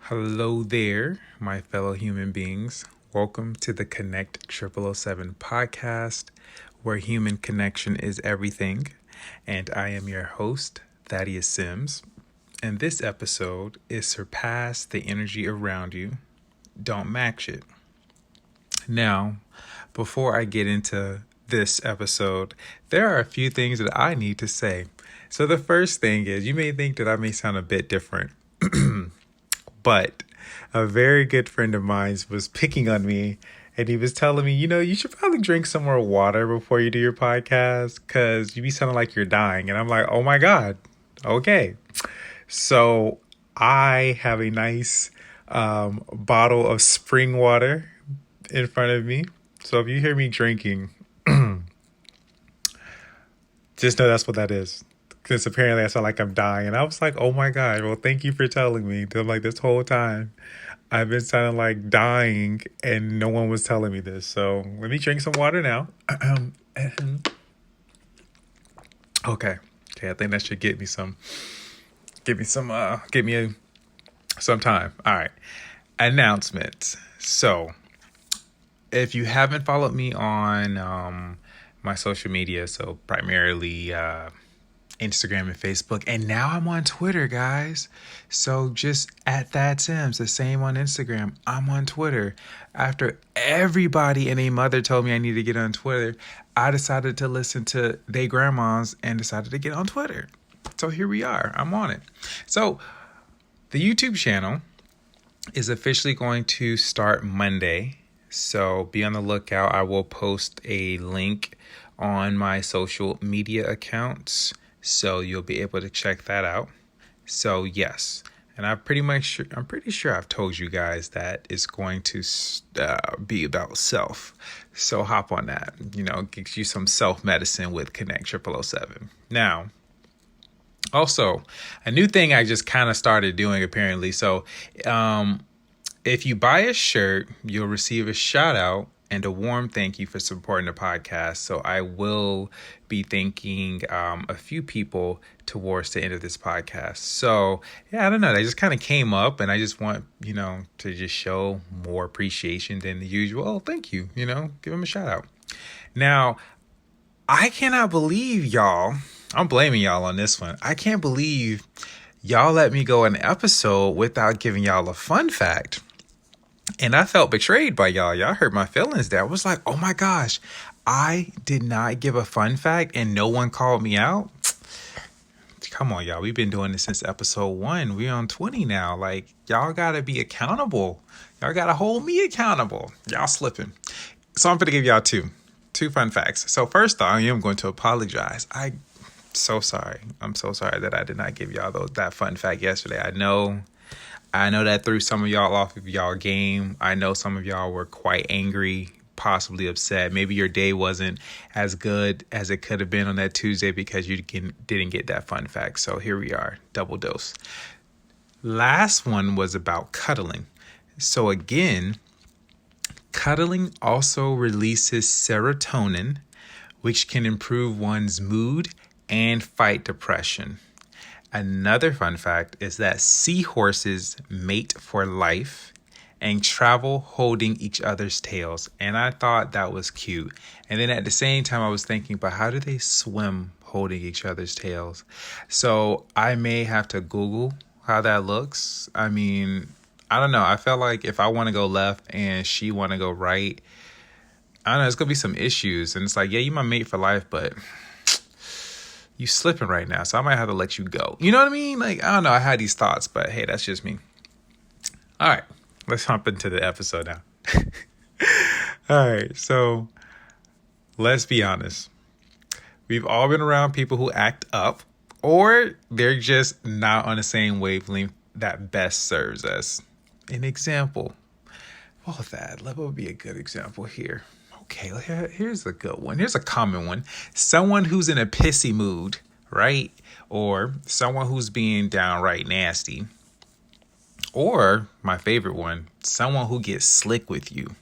Hello there, my fellow human beings. Welcome to the Connect 0007 podcast, where human connection is everything. And I am your host, Thaddeus Sims. And this episode is Surpass the Energy Around You. Don't match it. Now, before I get into this episode, there are a few things that I need to say. So the first thing is, you may think that I may sound a bit different. But a very good friend of mine was picking on me, and he was telling me, you should probably drink some more water before you do your podcast because you be sounding like you're dying. And I'm like, oh my God. Okay. So I have a nice bottle of spring water in front of me. So if you hear me drinking, just know that's what that is. Because apparently I sound like I'm dying. And I was like, oh my God, well, thank you for telling me. I'm like, this whole time I've been sounding like dying and no one was telling me this. So let me drink some water now. Okay, I think that should get me some time. All right. Announcements. So if you haven't followed me on my social media, so primarily Instagram and Facebook, and now I'm on Twitter, guys. So just at That Sims, the same on Instagram. I'm on Twitter. After everybody and a mother told me I need to get on Twitter, I decided to listen to they grandmas and decided to get on Twitter. So here we are. I'm on it. So the YouTube channel is officially going to start Monday. So be on the lookout. I will post a link on my social media accounts, so you'll be able to check that out. So yes, and I'm pretty sure I've told you guys that it's going to be about self. So hop on that. Get you some self medicine with Connect 0007. Now, also a new thing I just kind of started doing apparently. So, if you buy a shirt, you'll receive a shout out and a warm thank you for supporting the podcast. So I will be thanking a few people towards the end of this podcast. So yeah, I don't know. They just kind of came up and I just want, to just show more appreciation than the usual. Oh, thank you. Give them a shout out. Now, I cannot believe y'all. I'm blaming y'all on this one. I can't believe y'all let me go an episode without giving y'all a fun fact. And I felt betrayed by y'all. Y'all hurt my feelings there. I was like, oh my gosh, I did not give a fun fact and no one called me out. Come on, y'all. We've been doing this since episode 1. We're on 20 now. Like, y'all got to be accountable. Y'all got to hold me accountable. Y'all slipping. So I'm going to give y'all two fun facts. So first off, I am going to apologize. I'm so sorry. I'm so sorry that I did not give y'all that fun fact yesterday. I know that threw some of y'all off of y'all game. I know some of y'all were quite angry, possibly upset. Maybe your day wasn't as good as it could have been on that Tuesday because you didn't get that fun fact. So here we are, double dose. Last one was about cuddling. So again, cuddling also releases serotonin, which can improve one's mood and fight depression. Another fun fact is that seahorses mate for life and travel holding each other's tails. And I thought that was cute. And then at the same time, I was thinking, but how do they swim holding each other's tails? So I may have to Google how that looks. I mean, I don't know. I felt like if I want to go left and she want to go right, I don't know, it's going to be some issues. And it's like, yeah, you my mate for life, but you slipping right now, so I might have to let you go. You know what I mean? Like, I don't know. I had these thoughts, but hey, that's just me. All right, let's hop into the episode now. All right, so let's be honest. We've all been around people who act up, or they're just not on the same wavelength that best serves us. An example. Well, what would be a good example here? Okay, here's a good one. Here's a common one. Someone who's in a pissy mood, right? Or someone who's being downright nasty. Or, my favorite one, someone who gets slick with you.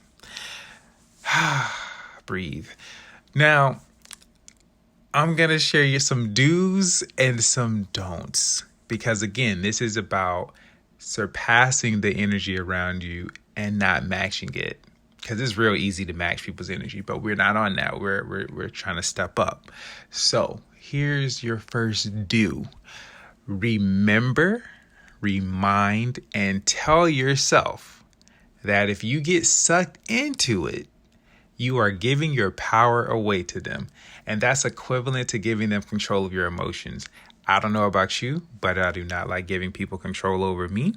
Breathe. Now, I'm going to share you some do's and some don'ts. Because again, this is about surpassing the energy around you and not matching it. Because it's real easy to match people's energy, but we're not on that. We're trying to step up. So here's your first do. Remember, remind, and tell yourself that if you get sucked into it, you are giving your power away to them. And that's equivalent to giving them control of your emotions. I don't know about you, but I do not like giving people control over me.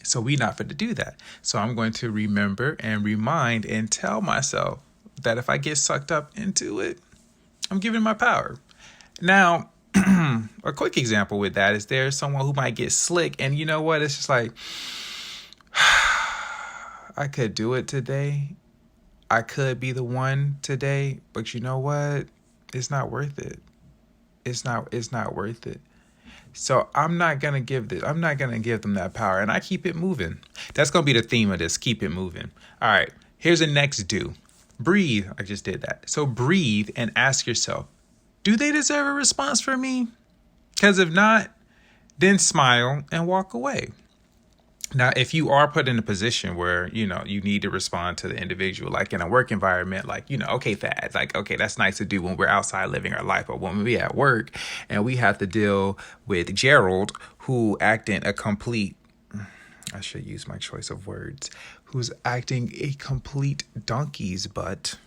So we not fit to do that. So I'm going to remember and remind and tell myself that if I get sucked up into it, I'm giving my power. Now, a quick example with that is there's someone who might get slick, and you know what? It's just like, I could do it today. I could be the one today, but you know what? It's not worth it. It's not worth it. So I'm not going to give them that power, and I keep it moving. That's going to be the theme of this. Keep it moving. All right. Here's the next do. Breathe. I just did that. So breathe and ask yourself, do they deserve a response from me? Because if not, then smile and walk away. Now, if you are put in a position where, you need to respond to the individual, like in a work environment, like, okay, Thad, like, okay, that's nice to do when we're outside living our life. But when we're at work and we have to deal with Gerald, who acting a complete, I should use my choice of words, who's acting a complete donkey's butt.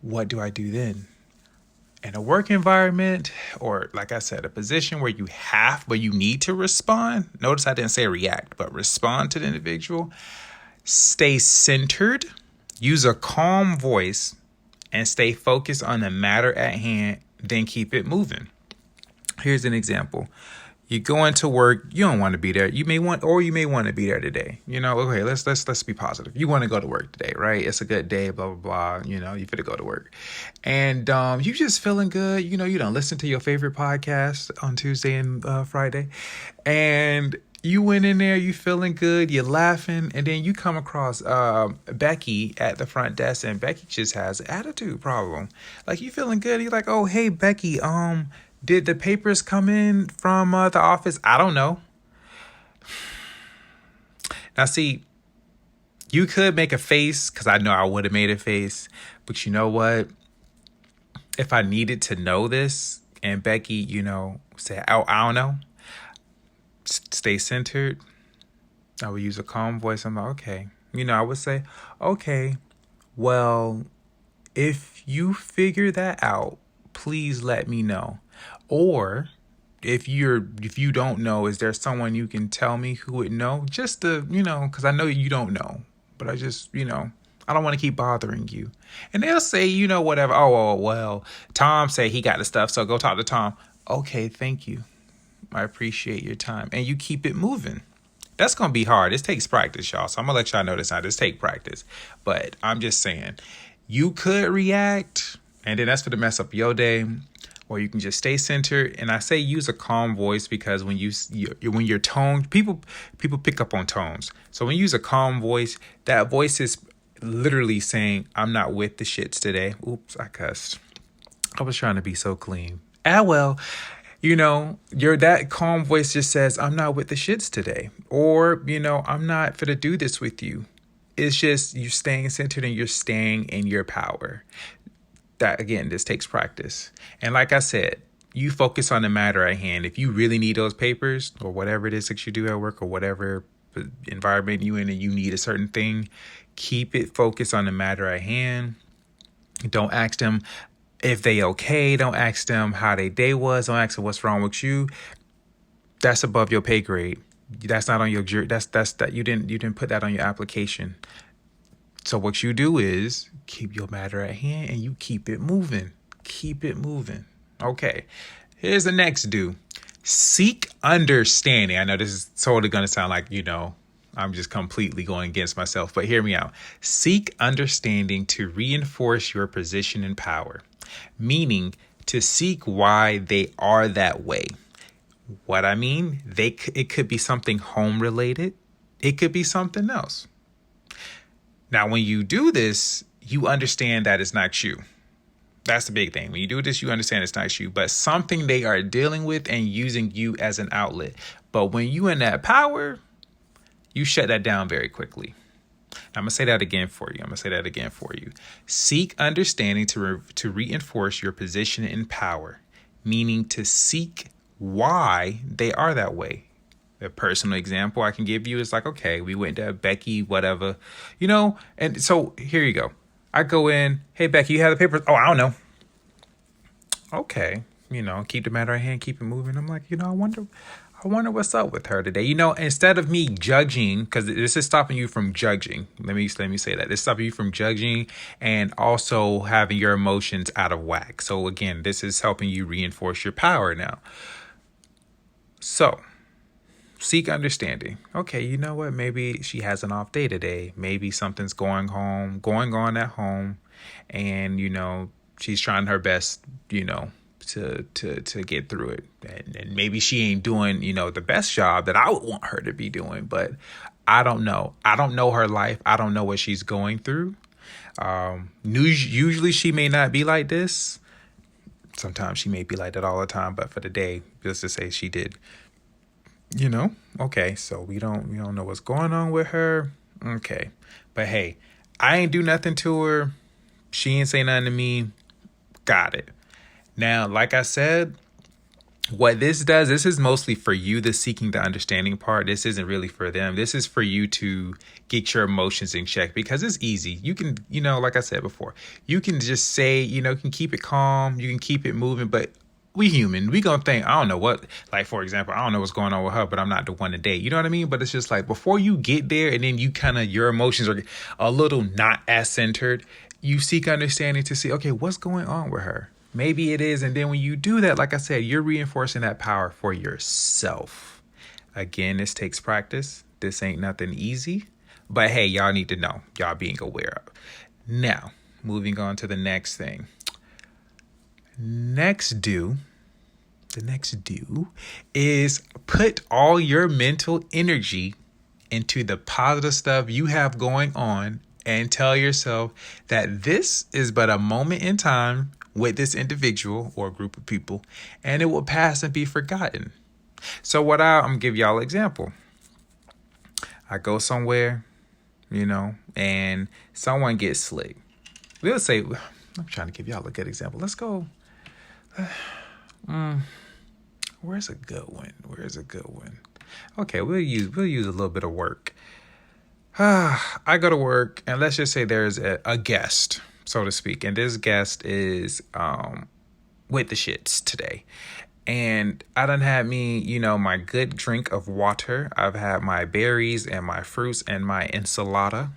What do I do then? In a work environment, or like I said, a position where you need to respond. Notice I didn't say react, but respond to the individual. Stay centered, use a calm voice, and stay focused on the matter at hand, then keep it moving. Here's an example. You go into work, you don't want to be there. You may want to be there today. Okay, let's be positive. You want to go to work today, right? It's a good day, blah, blah, blah. You fit to go to work. And you just feeling good. You don't listen to your favorite podcast on Tuesday and Friday. And you went in there, you feeling good, you're laughing, and then you come across Becky at the front desk, and Becky just has an attitude problem. Like, you feeling good, you're like, oh, hey, Becky, did the papers come in from the office? I don't know. Now, see, you could make a face, because I know I would have made a face. But you know what? If I needed to know this, and Becky, say, oh, I don't know, stay centered, I would use a calm voice. I'm like, okay. I would say, okay, well, if you figure that out, please let me know. Or if you don't know, is there someone you can tell me who would know? Just to, because I know you don't know, but I just, I don't want to keep bothering you. And they'll say, whatever. Oh, well, Tom said he got the stuff, so go talk to Tom. Okay, thank you. I appreciate your time. And you keep it moving. That's going to be hard. This takes practice, y'all. So I'm going to let y'all know this now. This takes practice. But I'm just saying, you could react, and then that's for to mess up your day. Or you can just stay centered. And I say use a calm voice because when your tone, people pick up on tones. So when you use a calm voice, that voice is literally saying, I'm not with the shits today. Oops, I cussed. I was trying to be so clean. Well, that calm voice just says, I'm not with the shits today. Or, I'm not finna do this with you. It's just you staying centered and you're staying in your power. That, again, this takes practice. And like I said, you focus on the matter at hand. If you really need those papers or whatever it is that you do at work or whatever environment you in and you need a certain thing, keep it focused on the matter at hand. Don't ask them if they okay. Don't ask them how their day was. Don't ask them what's wrong with you. That's above your pay grade. That's not on your that you didn't put that on your application. So what you do is keep your matter at hand and you keep it moving. Keep it moving. Okay. Here's the next do. Seek understanding. I know this is totally going to sound like, I'm just completely going against myself, but hear me out. Seek understanding to reinforce your position and power, meaning to seek why they are that way. What I mean, it could be something home related. It could be something else. Now, when you do this, you understand that it's not you. That's the big thing. When you do this, you understand it's not you, but something they are dealing with and using you as an outlet. But when you in that power, you shut that down very quickly. I'm going to say that again for you. Seek understanding to reinforce your position in power, meaning to seek why they are that way. A personal example I can give you is like, okay, we went to Becky, whatever, and so here you go. I go in, hey, Becky, you have the papers? Oh, I don't know. Okay, keep the matter at hand, keep it moving. I'm like, I wonder what's up with her today. Instead of me judging, because this is stopping you from judging. Let me say that. It's stopping you from judging and also having your emotions out of whack. So again, this is helping you reinforce your power now. So seek understanding. Okay, you know what? Maybe she has an off day today. Maybe something's going on at home, and she's trying her best, to get through it. And maybe she ain't doing, the best job that I would want her to be doing, but I don't know. I don't know her life. I don't know what she's going through. Usually she may not be like this. Sometimes she may be like that all the time, but for the day, just to say she did. Okay, so we don't know what's going on with her. Okay, but hey, I ain't do nothing to her. She ain't say nothing to me. Got it. Now, like I said, what this does, this is mostly for you, the seeking the understanding part. This isn't really for them. This is for you to get your emotions in check, because it's easy. You can, like I said before, you can just say, you can keep it calm, you can keep it moving, but we human. We gonna think, I don't know what, like, for example, I don't know what's going on with her, but I'm not the one to date. You know what I mean? But it's just like, before you get there and then you your emotions are a little not as centered, you seek understanding to see, okay, what's going on with her? Maybe it is. And then when you do that, like I said, you're reinforcing that power for yourself. Again, this takes practice. This ain't nothing easy, but hey, y'all need to know, y'all being aware of. Now, moving on to the next thing. The next do is put all your mental energy into the positive stuff you have going on, and tell yourself that this is but a moment in time with this individual or group of people, and it will pass and be forgotten. So I'm gonna give y'all an example. I go somewhere, and someone gets slick. We'll say, I'm trying to give y'all a good example. Let's go. Where's a good one? Okay, we'll use a little bit of work. I go to work, and let's just say there's a guest, so to speak, and this guest is with the shits today. And I done had me, my good drink of water. I've had my berries and my fruits and my enchilada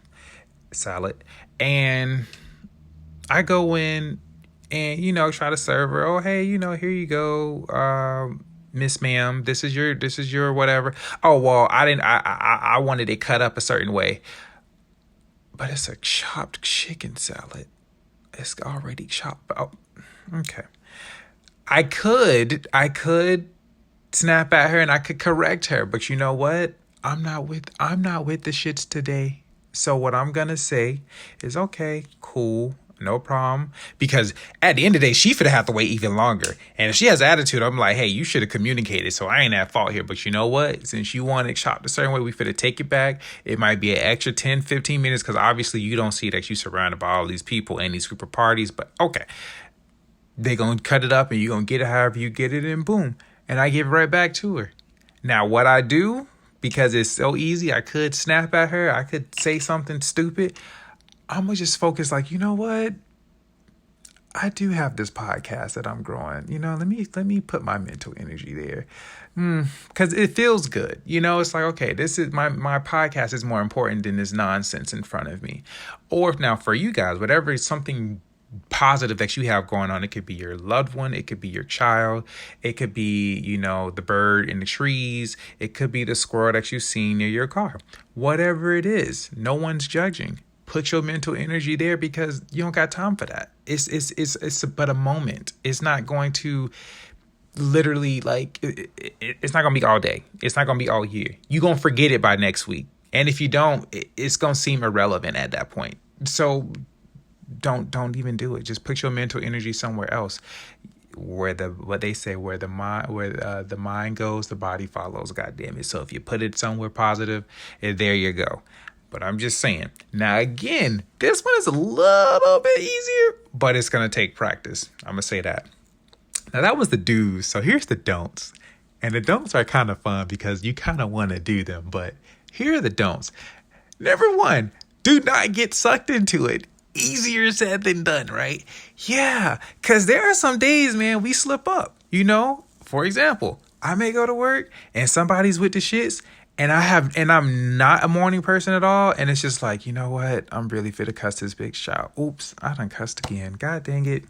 salad, and I go in and, try to serve her. Oh, hey, here you go, Miss Ma'am. This is your whatever. Oh, well, I wanted it cut up a certain way. But it's a chopped chicken salad. It's already chopped. Oh, okay. I could snap at her and I could correct her, but you know what? I'm not with the shits today. So what I'm gonna say is, okay, cool. No problem. Because at the end of the day, she finna have to wait even longer. And if she has attitude, I'm like, hey, you should have communicated. So I ain't at fault here. But you know what? Since you want it chopped a certain way, we finna take it back. It might be an extra 10, 15 minutes, because obviously you don't see that you surrounded by all these people and these group of parties. But okay, they gonna cut it up and you gonna get it however you get it, and boom. And I give it right back to her. Now, what I do, because it's so easy, I could snap at her. I could say something stupid. I'm going to just focus like, you know what? I do have this podcast that I'm growing. Let me put my mental energy there. Because it feels good. It's like, okay, this is my podcast is more important than this nonsense in front of me. Or now for you guys, whatever is something positive that you have going on. It could be your loved one. It could be your child. It could be, the bird in the trees. It could be the squirrel that you've seen near your car. Whatever it is, no one's judging. Put your mental energy there, because you don't got time for that. It's but a moment. It's not going to literally it's not going to be all day. It's not going to be all year. You're going to forget it by next week. And if you don't, it's going to seem irrelevant at that point. So don't even do it. Just put your mental energy somewhere else. What they say, where the mind goes, the body follows. God damn it. So if you put it somewhere positive, there you go. But I'm just saying. Now again, this one is a little bit easier, but it's gonna take practice. I'm gonna say that. Now that was the do's. So here's the don'ts. And the don'ts are kind of fun because you kind of want to do them. But here are the don'ts. Number one, do not get sucked into it. Easier said than done, right? Yeah, because there are some days, man, we slip up. For example, I may go to work and somebody's with the shits, and I'm not a morning person at all, and it's just like, you know what? I'm really fit to cuss this big shout. Oops, I done cussed again. God dang it.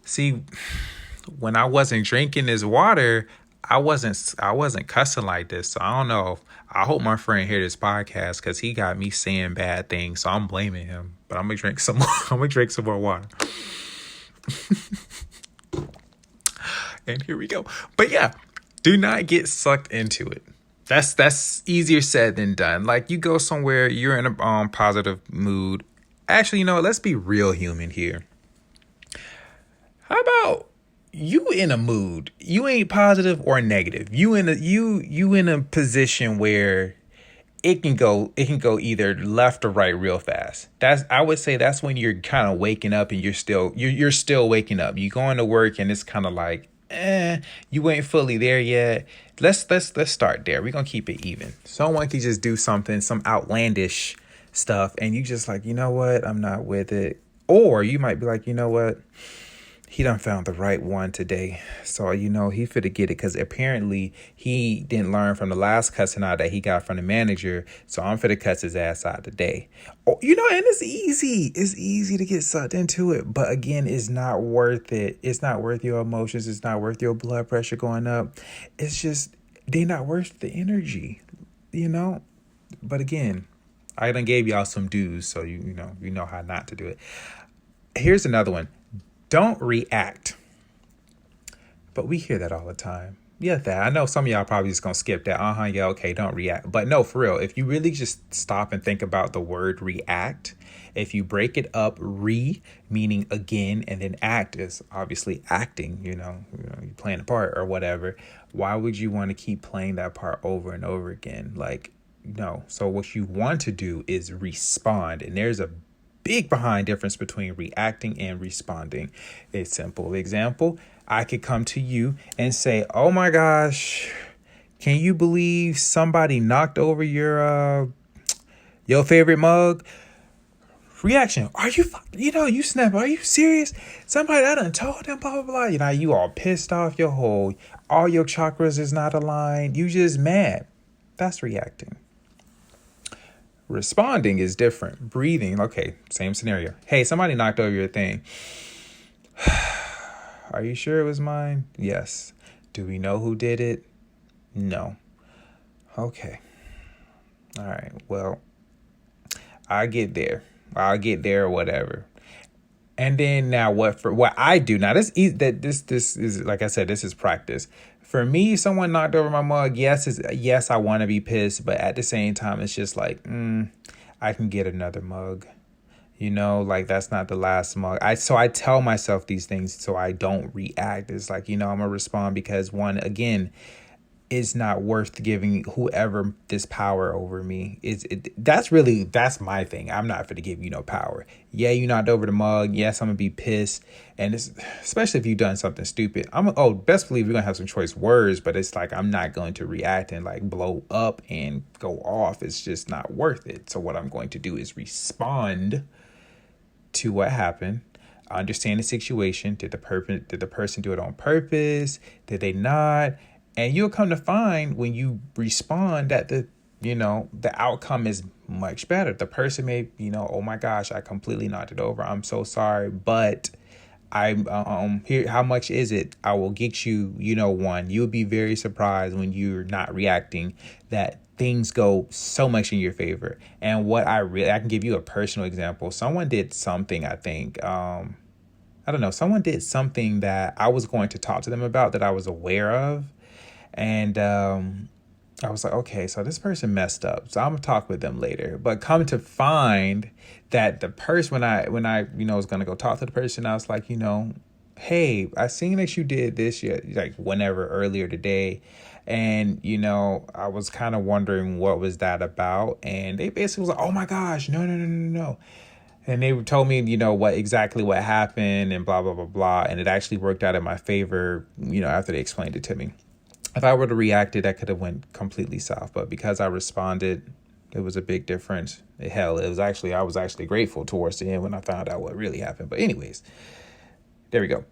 See, when I wasn't drinking this water, I wasn't cussing like this. So I don't know. I hope my friend hear this podcast because he got me saying bad things. So I'm blaming him. But I'm gonna drink some more. I'm gonna drink some more water. And here we go. But yeah, do not get sucked into it. That's easier said than done. Like, you go somewhere, you're in a positive mood. Actually, let's be real human here. How about you in a mood? You ain't positive or negative. You in a position where it can go either left or right real fast. I would say that's when you're kind of waking up and you're still waking up. You going to work and it's kind of like, you ain't fully there yet. Let's start there. We're gonna keep it even. Someone can just do something, some outlandish stuff, and you just like, you know what, I'm not with it. Or you might be like, you know what, he done found the right one today. So, he finna get it because apparently he didn't learn from the last cussing out that he got from the manager. So I'm finna cuss his ass out today. And it's easy. It's easy to get sucked into it. But again, it's not worth it. It's not worth your emotions. It's not worth your blood pressure going up. It's just, they're not worth the energy, But again, I done gave y'all some do's. So you know how not to do it. Here's another one. Don't react. But we hear that all the time. Yeah, I know some of y'all probably just gonna skip that. Yeah, okay, don't react. But no, for real, if you really just stop and think about the word react, if you break it up, meaning again, and then act is obviously acting, you're playing a part or whatever. Why would you want to keep playing that part over and over again? Like, no. So what you want to do is respond. And there's a big behind difference between reacting and responding. A simple example, I could come to you and say, oh my gosh, can you believe somebody knocked over your favorite mug? Reaction, are you, you snap, are you serious? Somebody, I done told them, blah, blah, blah. You all pissed off, all your chakras is not aligned. You just mad. That's reacting. Responding is different. Breathing, okay, same scenario. Hey, somebody knocked over your thing. Are you sure it was mine? Yes. Do we know who did it? No. Okay. All right. Well, I'll get there or whatever. And then now what I do now, this is, like I said, this is practice. For me, someone knocked over my mug. Yes, I want to be pissed, but at the same time, it's just like, I can get another mug. Like, that's not the last mug. So I tell myself these things so I don't react. It's like, I'm gonna respond because one, again, is not worth giving whoever this power over me. That's my thing. I'm not for to give you no power. Yeah, you knocked over the mug. Yes, I'm gonna be pissed, and it's especially if you've done something stupid. Best believe you're gonna have some choice words, but it's like I'm not going to react and like blow up and go off. It's just not worth it. So what I'm going to do is respond to what happened. Understand the situation. Did the person do it on purpose? Did they not? And you'll come to find when you respond that the outcome is much better. The person may, oh my gosh, I completely knocked it over. I'm so sorry, but I'm here. How much is it? I will get you, one. You'll be very surprised when you're not reacting that things go so much in your favor. And I can give you a personal example. Someone did something, I think, I don't know. Someone did something that I was going to talk to them about that I was aware of. And I was like, okay, so this person messed up. So I'm gonna talk with them later. But come to find that the person, when I was gonna go talk to the person, I was like, hey, I seen that you did this, like whenever earlier today. And, I was kind of wondering what was that about. And they basically was like, oh my gosh, no, no, no, no, no. And they told me, what happened and blah, blah, blah, blah. And it actually worked out in my favor, after they explained it to me. If I were to react, that could have went completely south. But because I responded, it was a big difference. I was actually grateful towards the end when I found out what really happened. But anyways, there we go.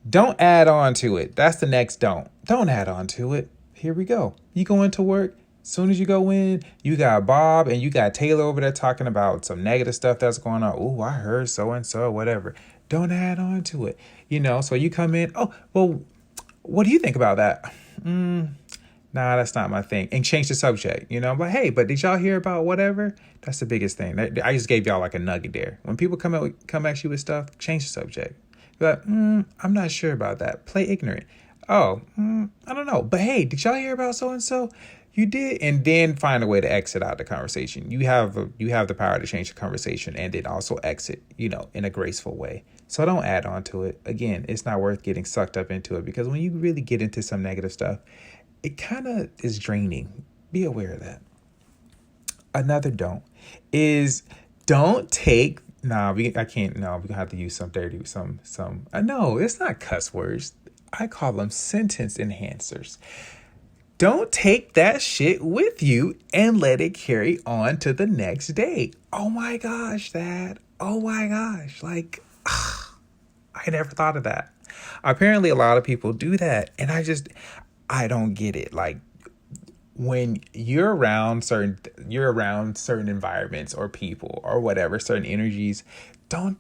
Don't add on to it. That's the next don't. Don't add on to it. Here we go. You go into work. As soon as you go in, you got Bob and you got Taylor over there talking about some negative stuff that's going on. Oh, I heard so and so, whatever. Don't add on to it. So you come in. Oh, well, what do you think about that? Nah, that's not my thing. And change the subject. I'm like, hey, but did y'all hear about whatever? That's the biggest thing. I just gave y'all like a nugget there. When people come at you with stuff, change the subject. You're like, I'm not sure about that. Play ignorant. Oh, I don't know. But hey, did y'all hear about so and so? You did, and then find a way to exit out the conversation. You have the power to change the conversation and then also exit, in a graceful way. So don't add on to it. Again, it's not worth getting sucked up into it, because when you really get into some negative stuff, it kind of is draining. Be aware of that. Another don't is don't take. I can't. No, we're gonna have to use some dirty, some. No, it's not cuss words. I call them sentence enhancers. Don't take that shit with you and let it carry on to the next day. Oh my gosh, Dad. Oh my gosh. Like, I never thought of that. Apparently, a lot of people do that. And I don't get it. Like, when you're around certain environments or people or whatever, certain energies, don't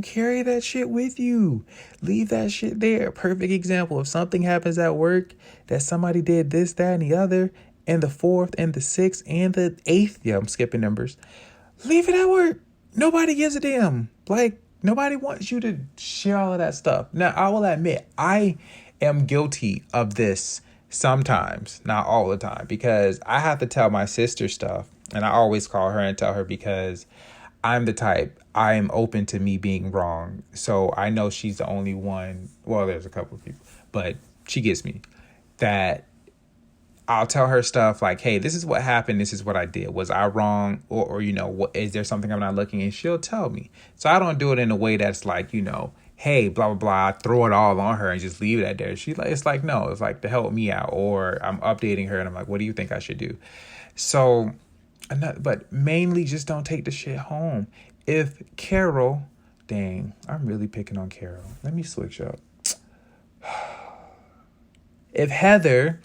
carry that shit with you. Leave that shit there. Perfect example. If something happens at work that somebody did this, that, and the other, and the fourth, and the sixth, and the eighth, I'm skipping numbers. Leave it at work. Nobody gives a damn. Like, nobody wants you to share all of that stuff. Now, I will admit, I am guilty of this sometimes, not all the time, because I have to tell my sister stuff, and I always call her and tell her, because I'm the type, I am open to me being wrong. So I know she's the only one. Well, there's a couple of people, but she gets me that I'll tell her stuff like, hey, this is what happened. This is what I did. Was I wrong? Or what, is there something I'm not looking? And she'll tell me. So I don't do it in a way that's like, hey, blah, blah, blah. I throw it all on her and just leave it at there. It's like, no, it's like to help me out. Or I'm updating her and I'm like, what do you think I should do? So, but mainly just don't take the shit home. If Carol, dang, I'm really picking on Carol. Let me switch up. If Heather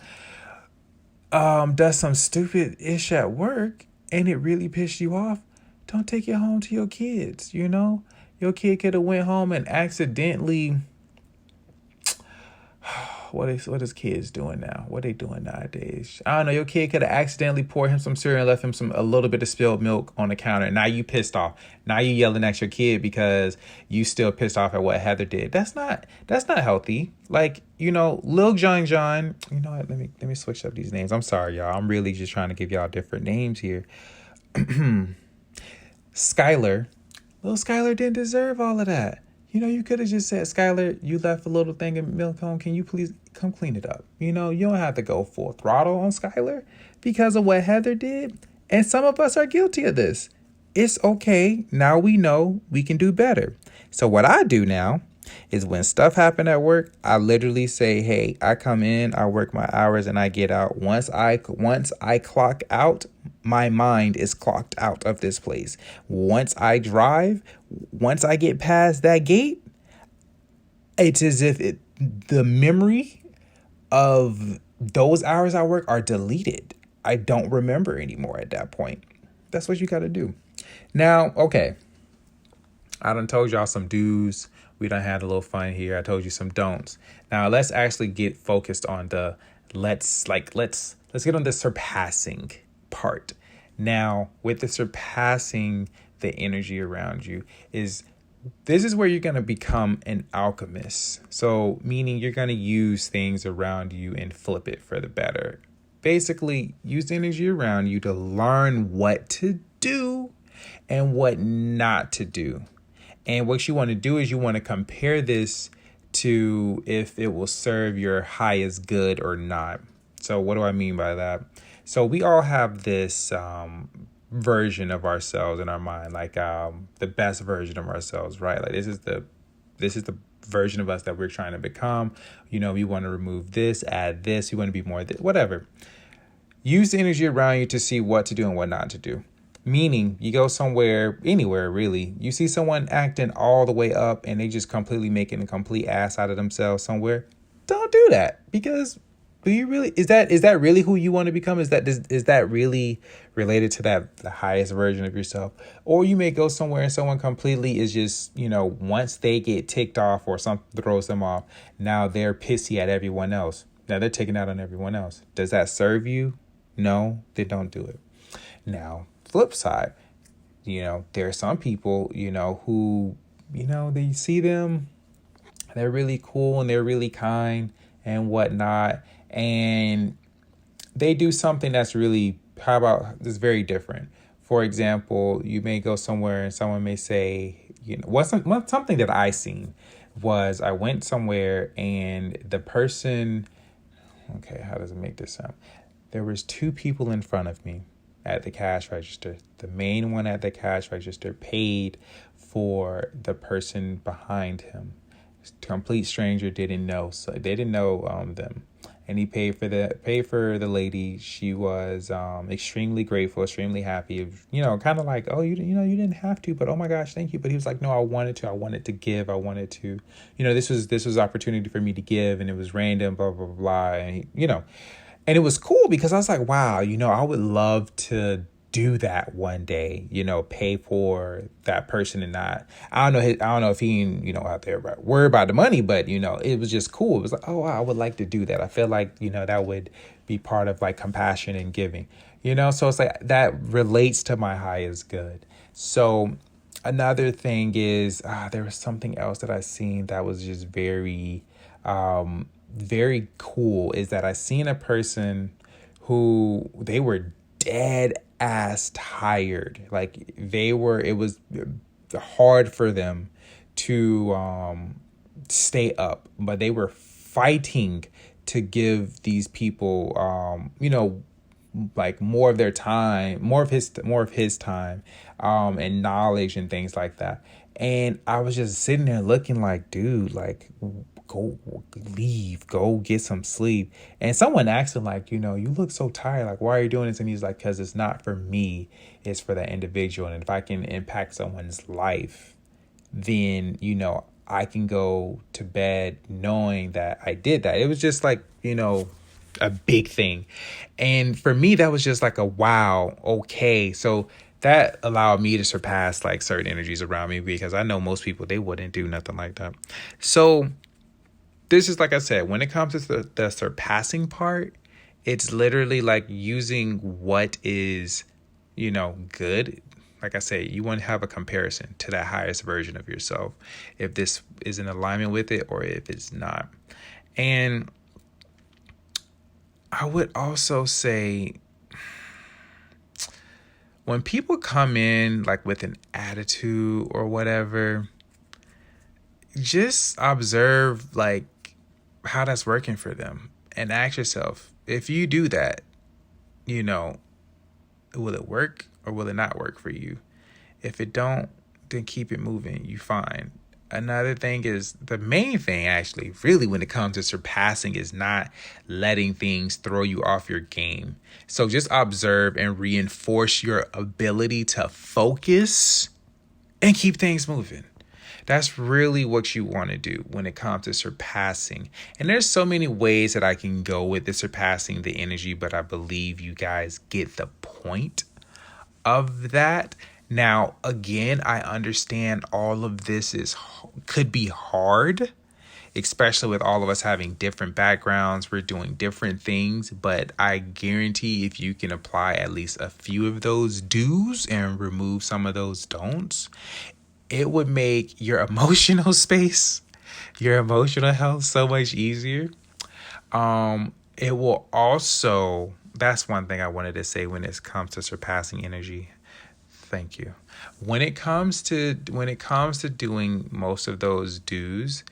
does some stupid ish at work and it really pissed you off, don't take it home to your kids. Your kid could have went home and accidentally. What is kids doing now? What are they doing nowadays? I don't know. Your kid could have accidentally poured him some cereal and left him a little bit of spilled milk on the counter. Now you pissed off. Now you yelling at your kid because you still pissed off at what Heather did. That's not healthy. Like, Lil John. You know what? Let me switch up these names. I'm sorry, y'all. I'm really just trying to give y'all different names here. Skylar. Little Skylar didn't deserve all of that. You could have just said, Skylar, you left a little thing of milk home. Can you please come clean it up? You don't have to go full throttle on Skylar because of what Heather did. And some of us are guilty of this. It's okay. Now we know we can do better. So what I do now is when stuff happen at work, I literally say, hey, I come in, I work my hours, and I get out. Once I clock out, my mind is clocked out of this place. Once I drive, once I get past that gate, it's as if the memory of those hours I work are deleted. I don't remember anymore at that point. That's what you got to do. Now, okay. I done told y'all some do's. We done had a little fun here. I told you some don'ts. Now let's actually get focused on let's get on the surpassing part. Now, with the surpassing the energy around you, this is where you're going to become an alchemist. So meaning you're going to use things around you and flip it for the better. basically use the energy around you to learn what to do and what not to do. And what you want to do is you want to compare this to if it will serve your highest good or not. So what do I mean by that? So we all have this version of ourselves in our mind, like the best version of ourselves, right? Like this is the version of us that we're trying to become. We want to remove this, add this, we want to be more this, whatever. Use the energy around you to see what to do and what not to do. Meaning, you go somewhere, anywhere really, you see someone acting all the way up and they just completely making a complete ass out of themselves somewhere. Don't do that, because do you really, is that really who you want to become? Is that really related to the highest version of yourself? Or you may go somewhere and someone completely is just, once they get ticked off or something throws them off, now they're pissy at everyone else. Now they're taking out on everyone else. Does that serve you? No, then don't do it. Now, flip side, there are some people, who, they see them, they're really cool and they're really kind and whatnot. And they do something that's really, this very different. For example, you may go somewhere and someone may say, something that I seen was I went somewhere and the person, okay, how does it make this sound? There was 2 people in front of me at the cash register. The main one at the cash register paid for the person behind him. Complete stranger, didn't know, so they didn't know them, and he paid for the lady. She was extremely grateful, extremely happy. Kind of like, oh, you didn't have to, but oh my gosh, thank you. But he was like, no, I wanted to give. I wanted to, this was opportunity for me to give, and it was random, blah blah blah, and and it was cool because I was like, wow, I would love to do that one day, pay for that person and not, I don't know if he, out there worry about the money, but, it was just cool. It was like, oh, wow, I would like to do that. I feel like, that would be part of like compassion and giving, so it's like that relates to my highest good. So another thing is, there was something else that I seen that was just very, very cool, is that I seen a person who they were dead ass tired. Like it was hard for them to stay up, but they were fighting to give these people like more of their time, more of his time and knowledge and things like that. And I was just sitting there looking like, dude, like, go leave, go get some sleep. And someone asked him, like, you look so tired, like, why are you doing this? And he's like, because it's not for me, it's for that individual. And if I can impact someone's life, then I can go to bed knowing that I did that. It was just like, a big thing. And for me, that was just like a wow, okay. So that allowed me to surpass like certain energies around me, because I know most people, they wouldn't do nothing like that. So this is, like I said, when it comes to the surpassing part, it's literally like using what is, good. Like I say, you want to have a comparison to that highest version of yourself, if this is in alignment with it or if it's not. And I would also say, when people come in like with an attitude or whatever, just observe like how that's working for them and ask yourself, if you do that, will it work or will it not work for you? If it don't, then keep it moving. You fine. Another thing is, the main thing actually, really, when it comes to surpassing, is not letting things throw you off your game. So just observe and reinforce your ability to focus and keep things moving. That's really what you want to do when it comes to surpassing. And there's so many ways that I can go with the surpassing the energy, but I believe you guys get the point of that. Now, again, I understand all of this could be hard, especially with all of us having different backgrounds. We're doing different things, but I guarantee if you can apply at least a few of those do's and remove some of those don'ts, it would make your emotional space, your emotional health so much easier. It will also that's one thing I wanted to say when it comes to surpassing energy. Thank you. When it comes to doing most of those do's,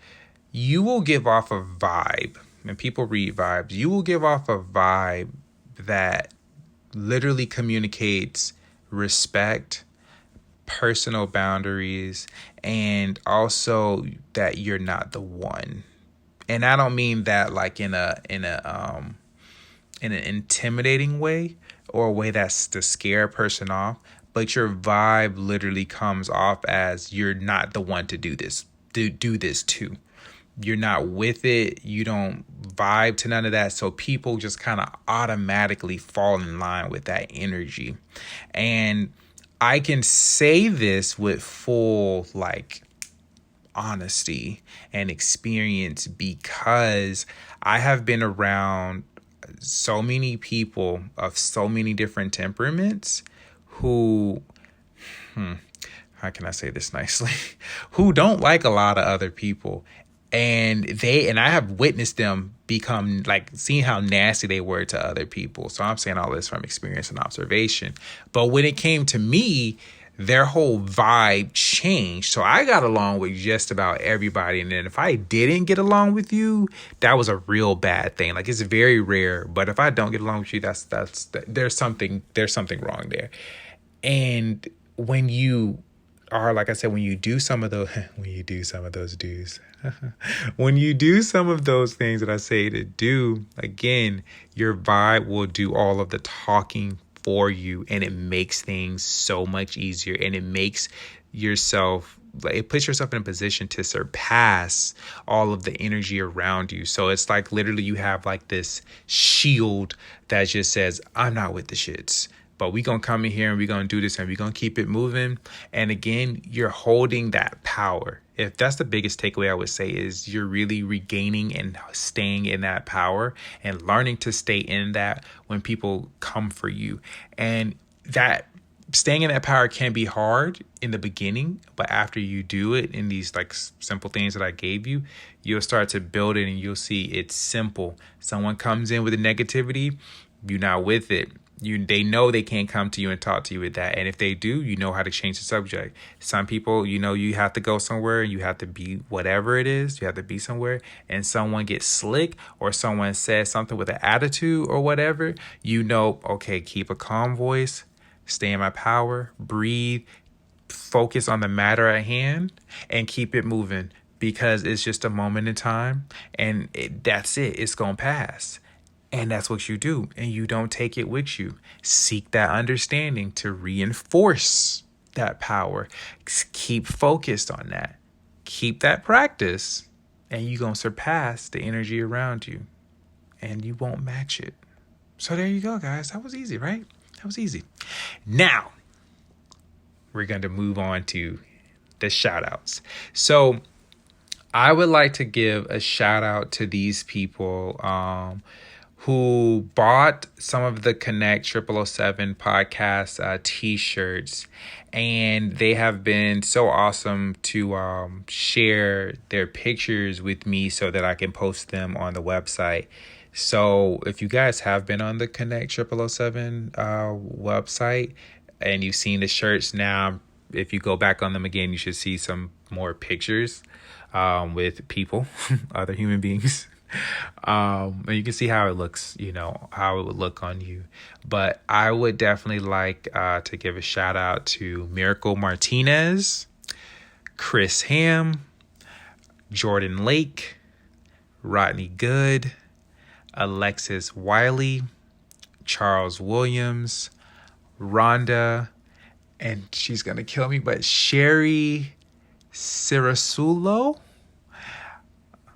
you will give off a vibe. And people read vibes. You will give off a vibe that literally communicates respect, personal boundaries, and also that you're not the one. And I don't mean that like in an intimidating way or a way that's to scare a person off, but your vibe literally comes off as you're not the one to do this. Do this too. You're not with it. You don't vibe to none of that. So people just kind of automatically fall in line with that energy. And I can say this with full like honesty and experience because I have been around so many people of so many different temperaments who, how can I say this nicely, who don't like a lot of other people. And I have witnessed them become like seeing how nasty they were to other people. So I'm saying all this from experience and observation. But when it came to me, their whole vibe changed. So I got along with just about everybody. And then if I didn't get along with you, that was a real bad thing. Like, it's very rare. But if I don't get along with you, there's something wrong there. And when you are, like I said, when you do some of those dues, when you do some of those things that I say to do, again, your vibe will do all of the talking for you, and it makes things so much easier, and it makes yourself, it puts yourself in a position to surpass all of the energy around you. So it's like literally you have like this shield that just says, I'm not with the shits, but we're going to come in here and we're going to do this and we're going to keep it moving. And again, you're holding that power. If that's the biggest takeaway, I would say is you're really regaining and staying in that power and learning to stay in that when people come for you. And that staying in that power can be hard in the beginning, but after you do it in these like simple things that I gave you, you'll start to build it and you'll see it's simple. Someone comes in with a negativity, you're not with it. They know they can't come to you and talk to you with that. And if they do, you know how to change the subject. Some people, you have to go somewhere and you have to be whatever it is. You have to be somewhere and someone gets slick or someone says something with an attitude or whatever, okay, keep a calm voice, stay in my power, breathe, focus on the matter at hand and keep it moving because it's just a moment in time and that's it. It's going to pass. And that's what you do. And you don't take it with you. Seek that understanding to reinforce that power. Keep focused on that. Keep that practice. And you're going to surpass the energy around you. And you won't match it. So there you go, guys. That was easy, right? That was easy. Now, we're going to move on to the shout outs. So I would like to give a shout out to these people who bought some of the Connect 0007 podcast t-shirts, and they have been so awesome to share their pictures with me so that I can post them on the website. So if you guys have been on the Connect 0007 website and you've seen the shirts now, if you go back on them again, you should see some more pictures with people, other human beings. And you can see how it looks, how it would look on you. But I would definitely like to give a shout out to Miracle Martinez, Chris Ham, Jordan Lake, Rodney Good, Alexis Wiley, Charles Williams, Rhonda, and she's going to kill me, but Sherry Cirasulo.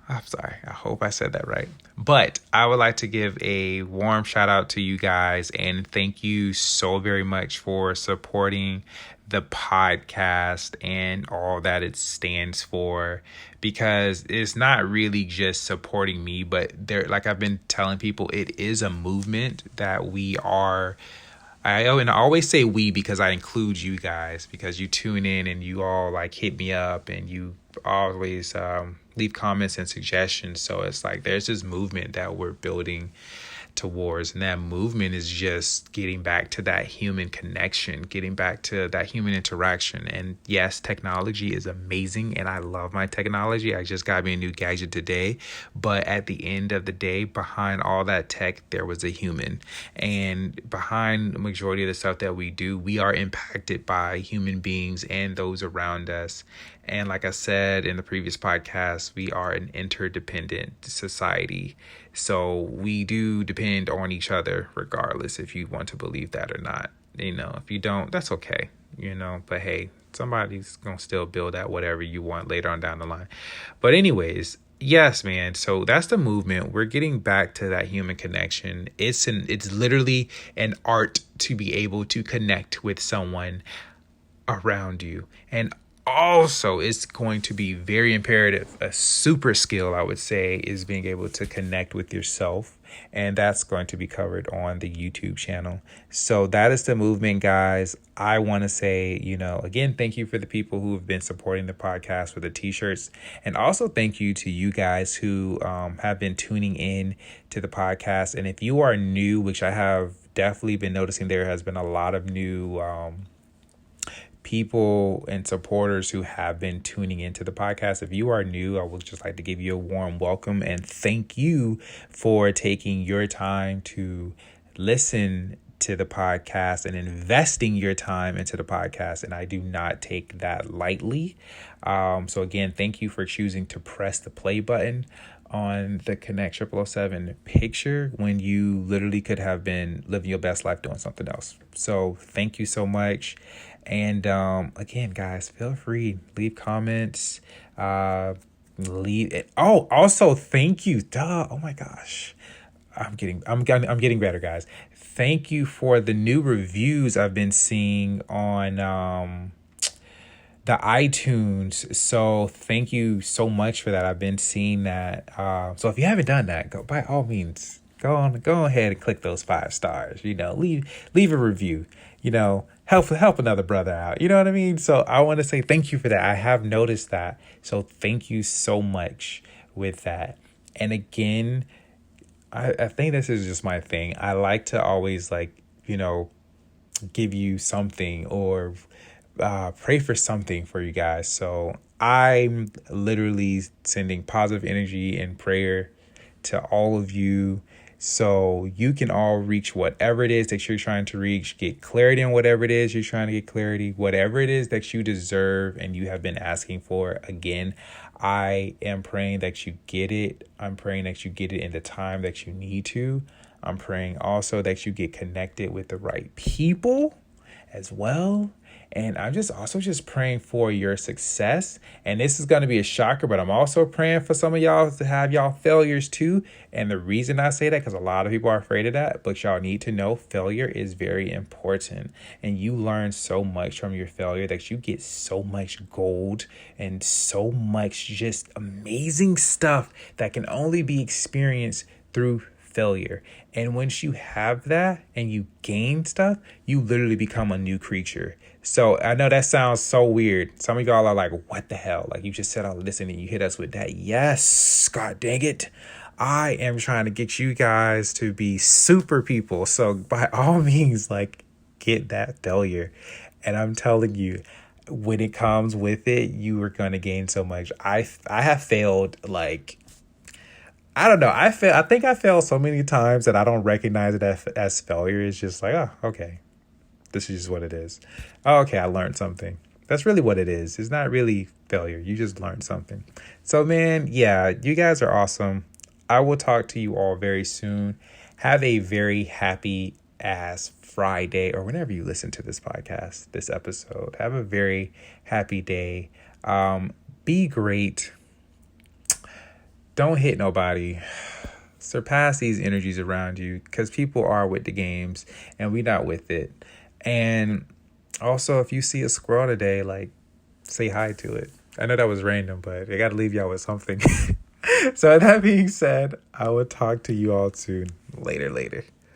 I'm sorry. I hope I said that right. But I would like to give a warm shout out to you guys and thank you so very much for supporting the podcast and all that it stands for, because it's not really just supporting me, but like I've been telling people, it is a movement that we are. I always say we because I include you guys, because you tune in and you all like hit me up and you always leave comments and suggestions. So it's like there's this movement that we're building towards. And that movement is just getting back to that human connection, getting back to that human interaction. And yes, technology is amazing, and I love my technology. I just got me a new gadget today. But at the end of the day, behind all that tech, there was a human. And behind the majority of the stuff that we do, we are impacted by human beings and those around us. And like I said in the previous podcast, we are an interdependent society. So we do depend on each other, regardless if you want to believe that or not. If you don't, that's okay. But hey, somebody's going to still build out whatever you want later on down the line. But anyways, yes, man. So that's the movement. We're getting back to that human connection. It's literally an art to be able to connect with someone around you. And also, it's going to be very imperative. A super skill, I would say, is being able to connect with yourself. And that's going to be covered on the YouTube channel. So that is the movement, guys. I want to say, again, thank you for the people who have been supporting the podcast with the t-shirts. And also thank you to you guys who have been tuning in to the podcast. And if you are new, which I have definitely been noticing, there has been a lot of new people and supporters who have been tuning into the podcast. If you are new, I would just like to give you a warm welcome and thank you for taking your time to listen to the podcast and investing your time into the podcast. And I do not take that lightly. So again, thank you for choosing to press the play button on the Connect 007 picture when you literally could have been living your best life doing something else. So thank you so much. And again, guys, feel free, leave comments, leave it. Oh, also thank you. Oh my gosh. I'm getting better, guys. Thank you for the new reviews I've been seeing on the iTunes. So thank you so much for that. I've been seeing that. So if you haven't done that, go by all means, go ahead and click those 5 stars, leave a review, help another brother out. You know what I mean? So I want to say thank you for that. I have noticed that. So thank you so much with that. And again, I think this is just my thing. I like to always give you something or pray for something for you guys. So I'm literally sending positive energy and prayer to all of you, so you can all reach whatever it is that you're trying to reach, get clarity on whatever it is you're trying to get clarity, whatever it is that you deserve and you have been asking for. Again, I am praying that you get it. I'm praying that you get it in the time that you need to. I'm praying also that you get connected with the right people as well. And I'm just praying for your success. And this is going to be a shocker, but I'm also praying for some of y'all to have y'all failures too. And the reason I say that, because a lot of people are afraid of that, but y'all need to know failure is very important. And you learn so much from your failure that you get so much gold and so much just amazing stuff that can only be experienced through failure. And once you have that and you gain stuff, you literally become a new creature. So I know that sounds so weird. Some of y'all are like, what the hell? Like, you just said all this and then you hit us with that. Yes, God dang it. I am trying to get you guys to be super people. So by all means, get that failure. And I'm telling you, when it comes with it, you are going to gain so much. I have failed I don't know. I think I failed so many times that I don't recognize it as failure. It's just like, oh, okay, this is just what it is. Oh, okay, I learned something. That's really what it is. It's not really failure. You just learned something. So, man, yeah, you guys are awesome. I will talk to you all very soon. Have a very happy ass Friday, or whenever you listen to this podcast, this episode. Have a very happy day. Be great. Don't hit nobody. Surpass these energies around you, because people are with the games and we not with it. And also, if you see a squirrel today, say hi to it. I know that was random, but I got to leave y'all with something. So that being said, I will talk to you all soon. Later.